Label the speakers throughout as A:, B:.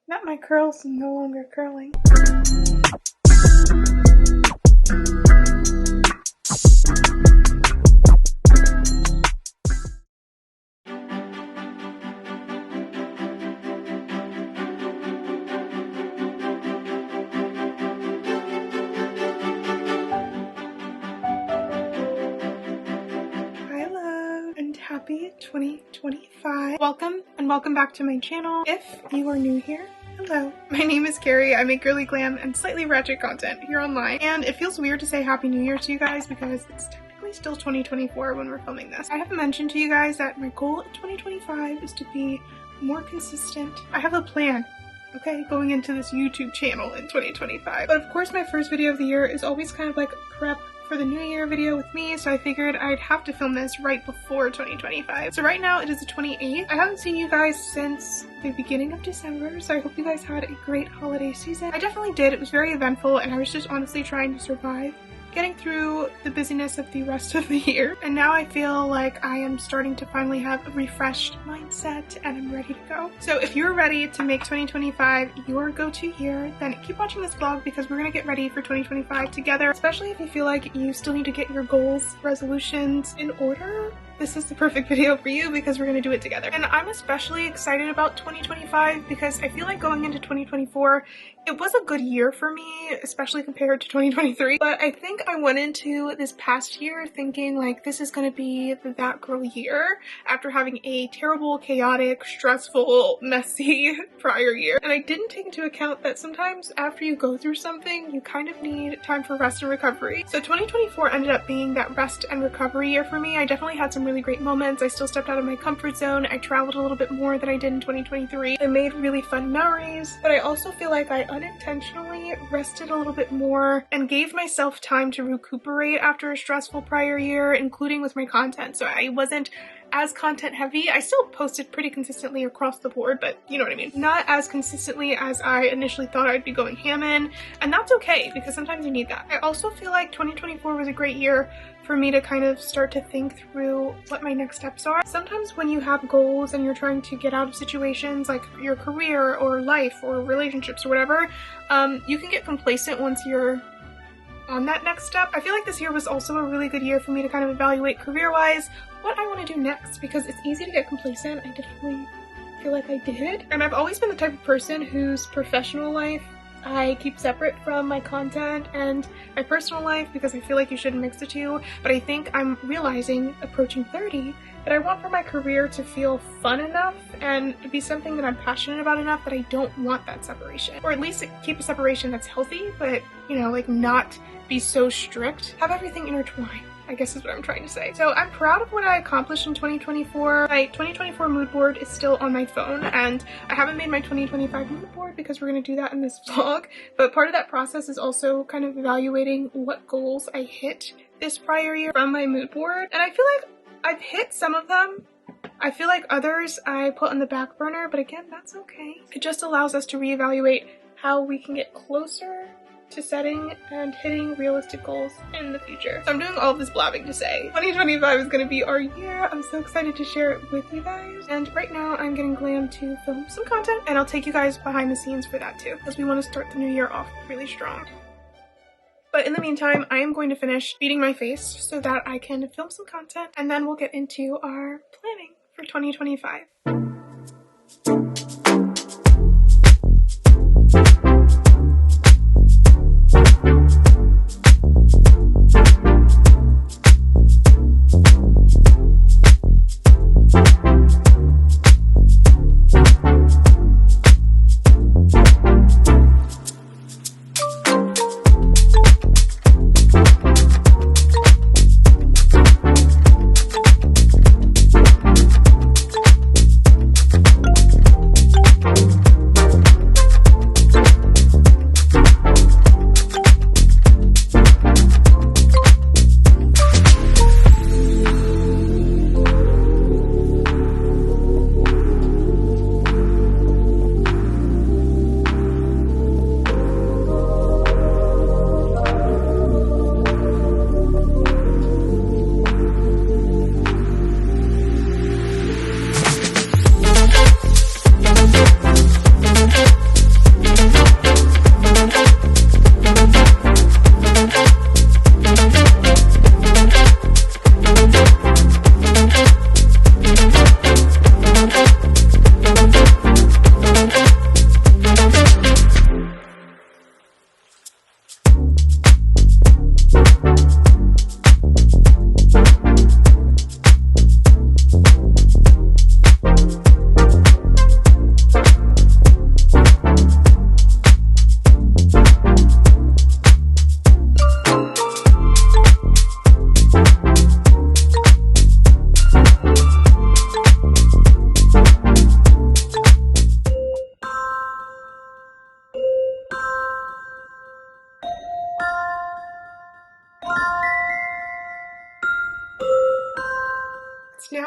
A: Not my curls, no longer curling. Happy 2025. Welcome and welcome back to my channel. If you are new here, hello. My name is Carrie. I make girly glam and slightly ratchet content here online. And it feels weird to say Happy New Year to you guys because it's technically still 2024 when we're filming this. I have mentioned to you guys that my goal in 2025 is to be more consistent. I have a plan, okay, going into this YouTube channel in 2025. But of course my first video of the year is always kind of like prep for the new year video with me, so I figured I'd have to film this right before 2025. So right now it is the 28th. I haven't seen you guys since the beginning of December, so I hope you guys had a great holiday season. I definitely did. It was very eventful and I was just honestly trying to survive getting through the busyness of the rest of the year. And now I feel like I am starting to finally have a refreshed mindset and I'm ready to go. So if you're ready to make 2025 your go-to year, then keep watching this vlog because we're gonna get ready for 2025 together, especially if you feel like you still need to get your goals, resolutions in order. This is the perfect video for you because we're going to do it together. And I'm especially excited about 2025 because I feel like going into 2024, it was a good year for me, especially compared to 2023. But I think I went into this past year thinking like this is going to be that girl year after having a terrible, chaotic, stressful, messy prior year. And I didn't take into account that sometimes after you go through something, you kind of need time for rest and recovery. So 2024 ended up being that rest and recovery year for me. I definitely had some really great moments. I still stepped out of my comfort zone. I traveled a little bit more than I did in 2023. I made really fun memories, but I also feel like I unintentionally rested a little bit more and gave myself time to recuperate after a stressful prior year, including with my content. So I wasn't as content heavy. I still posted pretty consistently across the board, but you know what I mean. Not as consistently as I initially thought I'd be going ham in, and that's okay because sometimes you need that. I also feel like 2024 was a great year for me to kind of start to think through what my next steps are. Sometimes when you have goals and you're trying to get out of situations like your career or life or relationships or whatever, you can get complacent once you're on that next step. I feel like this year was also a really good year for me to kind of evaluate career-wise what I want to do next because it's easy to get complacent. I definitely feel like I did. And I've always been the type of person whose professional life I keep separate from my content and my personal life because I feel like you shouldn't mix the two. But I think I'm realizing, approaching 30, that I want for my career to feel fun enough and be something that I'm passionate about enough that I don't want that separation. Or at least keep a separation that's healthy, but, you know, like not be so strict. Have everything intertwined, I guess is what I'm trying to say. So I'm proud of what I accomplished in 2024. My 2024 mood board is still on my phone and I haven't made my 2025 mood board because we're going to do that in this vlog. But part of that process is also kind of evaluating what goals I hit this prior year from my mood board. And I feel like I've hit some of them. I feel like others I put on the back burner, but again, that's okay. It just allows us to reevaluate how we can get closer to setting and hitting realistic goals in the future. So I'm doing all of this blabbing to say 2025 is going to be our year. I'm so excited to share it with you guys. And right now I'm getting glam to film some content and I'll take you guys behind the scenes for that too because we want to start the new year off really strong. But in the meantime, I am going to finish beating my face so that I can film some content and then we'll get into our planning for 2025.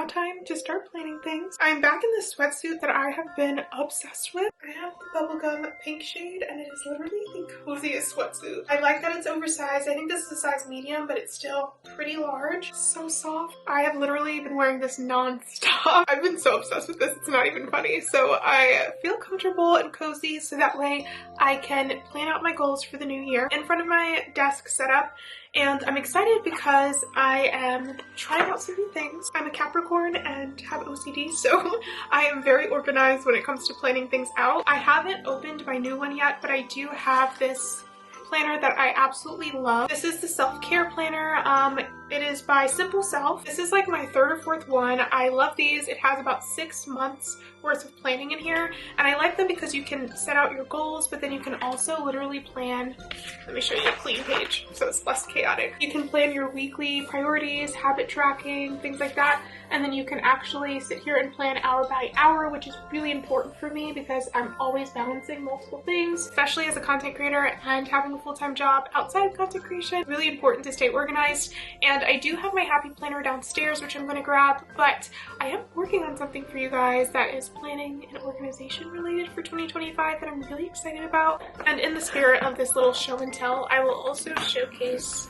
A: time to start planning things. I'm back in this sweatsuit that I have been obsessed with. I have the bubblegum pink shade and it is literally the coziest sweatsuit. I like that it's oversized. I think this is a size medium, but it's still pretty large. So soft. I have literally been wearing this non-stop. I've been so obsessed with this, it's not even funny. So I feel comfortable and cozy so that way I can plan out my goals for the new year. In front of my desk setup, and I'm excited because I am trying out some new things. I'm a Capricorn and have OCD, so I am very organized when it comes to planning things out. I haven't opened my new one yet, but I do have this planner that I absolutely love. This is the self-care planner. It is by Simple Self. This is like my third or fourth one. I love these. It has about 6 months worth of planning in here, and I like them because you can set out your goals, but then you can also literally plan. Let me show you a clean page so it's less chaotic. You can plan your weekly priorities, habit tracking, things like that, and then you can actually sit here and plan hour by hour, which is really important for me because I'm always balancing multiple things, especially as a content creator and having a full-time job outside of content creation. Really important to stay organized. And I do have my happy planner downstairs, which I'm going to grab, but I am working on something for you guys that is planning and organization related for 2025 that I'm really excited about. And in the spirit of this little show and tell, I will also showcase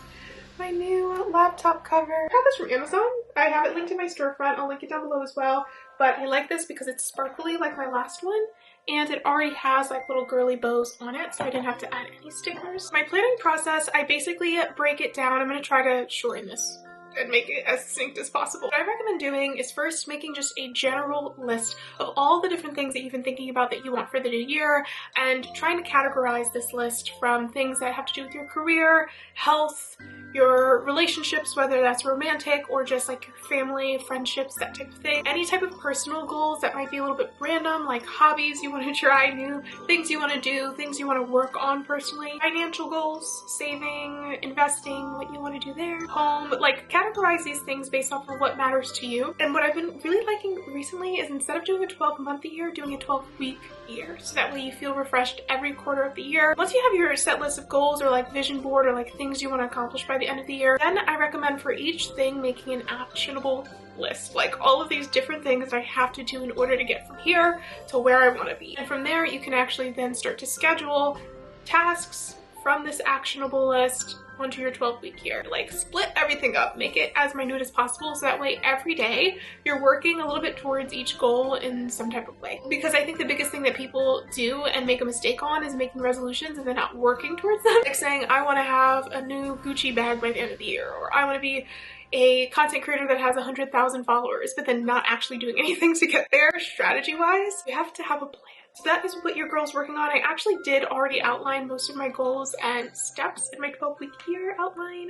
A: my new laptop cover. I got this from Amazon. I have it linked in my storefront. I'll link it down below as well. But I like this because it's sparkly like my last one, and it already has like little girly bows on it, so I didn't have to add any stickers. My planning process, I basically break it down. I'm going to try to shorten this and make it as succinct as possible. What I recommend doing is first making just a general list of all the different things that you've been thinking about that you want for the new year, and trying to categorize this list from things that have to do with your career, health, your relationships, whether that's romantic or just like your family, friendships, that type of thing. Any type of personal goals that might be a little bit random, like hobbies you want to try, new things you want to do, things you want to work on personally, financial goals, saving, investing, what you want to do there, home, like categorize these things based off of what matters to you. And what I've been really liking recently is instead of doing a 12-month a year, doing a 12-week year. So that way you feel refreshed every quarter of the year. Once you have your set list of goals or like vision board or like things you want to accomplish by the end of the year, then I recommend for each thing making an actionable list. Like all of these different things I have to do in order to get from here to where I want to be. And from there you can actually then start to schedule tasks from this actionable list onto your 12-week year. Like split everything up, make it as minute as possible so that way every day you're working a little bit towards each goal in some type of way. Because I think the biggest thing that people do and make a mistake on is making resolutions and then not working towards them. Like saying, I want to have a new Gucci bag by the end of the year, or I want to be a content creator that has 100,000 followers, but then not actually doing anything to get there strategy-wise. You have to have a plan. So that is what your girl's working on. I actually did already outline most of my goals and steps in my 12-week year outline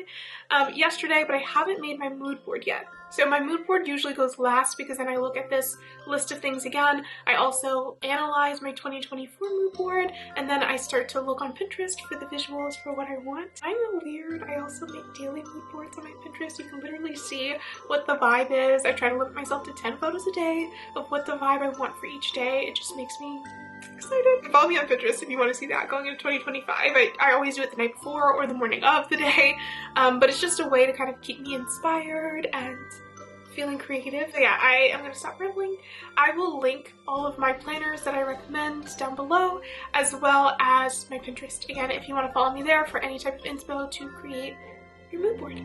A: yesterday, but I haven't made my mood board yet. So my mood board usually goes last because then I look at this list of things again. I also analyze my 2024 mood board, and then I start to look on Pinterest for the visuals for what I want. I'm weird. I also make daily mood boards on my Pinterest. You can literally see what the vibe is. I try to limit myself to 10 photos a day of what the vibe I want for each day. It just makes me excited. Follow me on Pinterest if you want to see that going into 2025. I always do it the night before or the morning of the day, but it's just a way to kind of keep me inspired and feeling creative. So yeah, I am going to stop rambling. I will link all of my planners that I recommend down below, as well as my Pinterest. Again, if you want to follow me there for any type of inspo to create your mood board.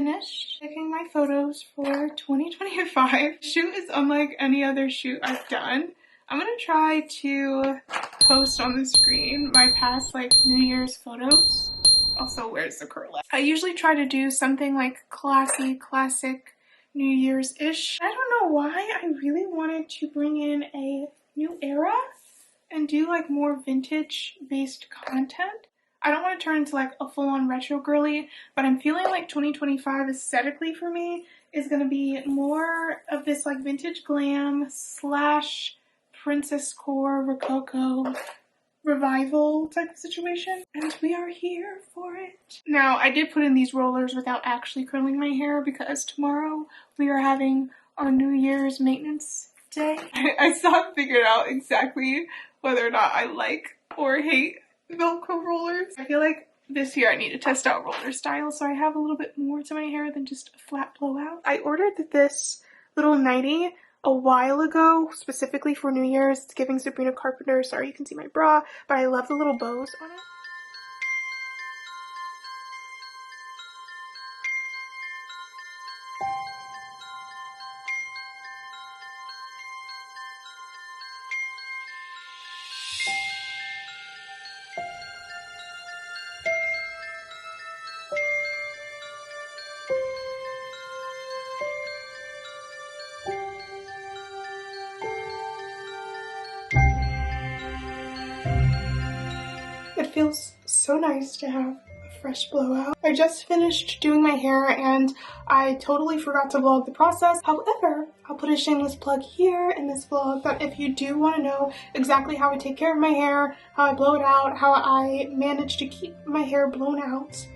A: finished taking my photos for 2025. Shoot is unlike any other shoot I've done. I'm gonna try to post on the screen my past like New Year's photos. Also, where's the curl at? I usually try to do something like classy, classic New Year's-ish. I don't know why I really wanted to bring in a new era and do like more vintage based content. I don't want to turn into like a full-on retro girly, but I'm feeling like 2025 aesthetically for me is going to be more of this like vintage glam slash princess core rococo revival type of situation, and we are here for it. Now, I did put in these rollers without actually curling my hair because tomorrow we are having our New Year's maintenance day. I still haven't figured out exactly whether or not I like or hate Velcro rollers. I feel like this year I need to test out roller style so I have a little bit more to my hair than just a flat blowout. I ordered this little nightie a while ago, specifically for New Year's. It's giving Sabrina Carpenter. Sorry you can see my bra, but I love the little bows on it. It feels so nice to have a fresh blowout. I just finished doing my hair and I totally forgot to vlog the process. However, I'll put a shameless plug here in this vlog that if you do want to know exactly how I take care of my hair, how I blow it out, how I manage to keep my hair blown out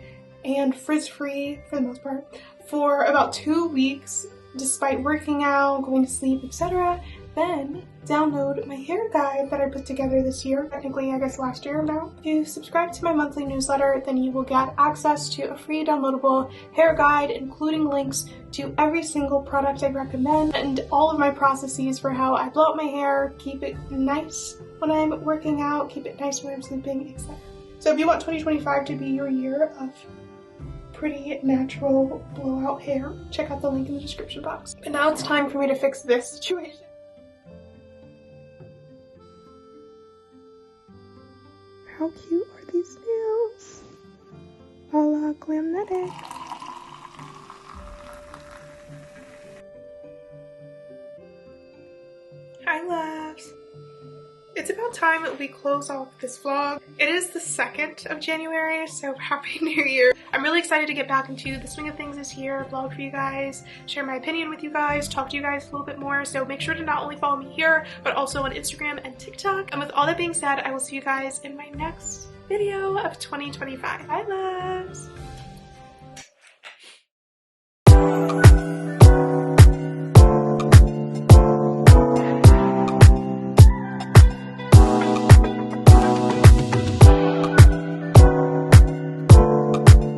A: and frizz-free for the most part for about 2 weeks despite working out, going to sleep, etc., then download my hair guide that I put together this year, technically I guess last year now. If you subscribe to my monthly newsletter, then you will get access to a free downloadable hair guide, including links to every single product I recommend and all of my processes for how I blow out my hair, keep it nice when I'm working out, keep it nice when I'm sleeping, etc. So if you want 2025 to be your year of pretty natural blowout hair, check out the link in the description box. But now it's time for me to fix this situation. How cute are these nails? A la glamnetic. Hi loves! It's about time that we close off this vlog. It is the 2nd of January, so happy New Year. I'm really excited to get back into the swing of things this year, vlog for you guys, share my opinion with you guys, talk to you guys a little bit more. So make sure to not only follow me here, but also on Instagram and TikTok. And with all that being said, I will see you guys in my next video of 2025. Bye loves!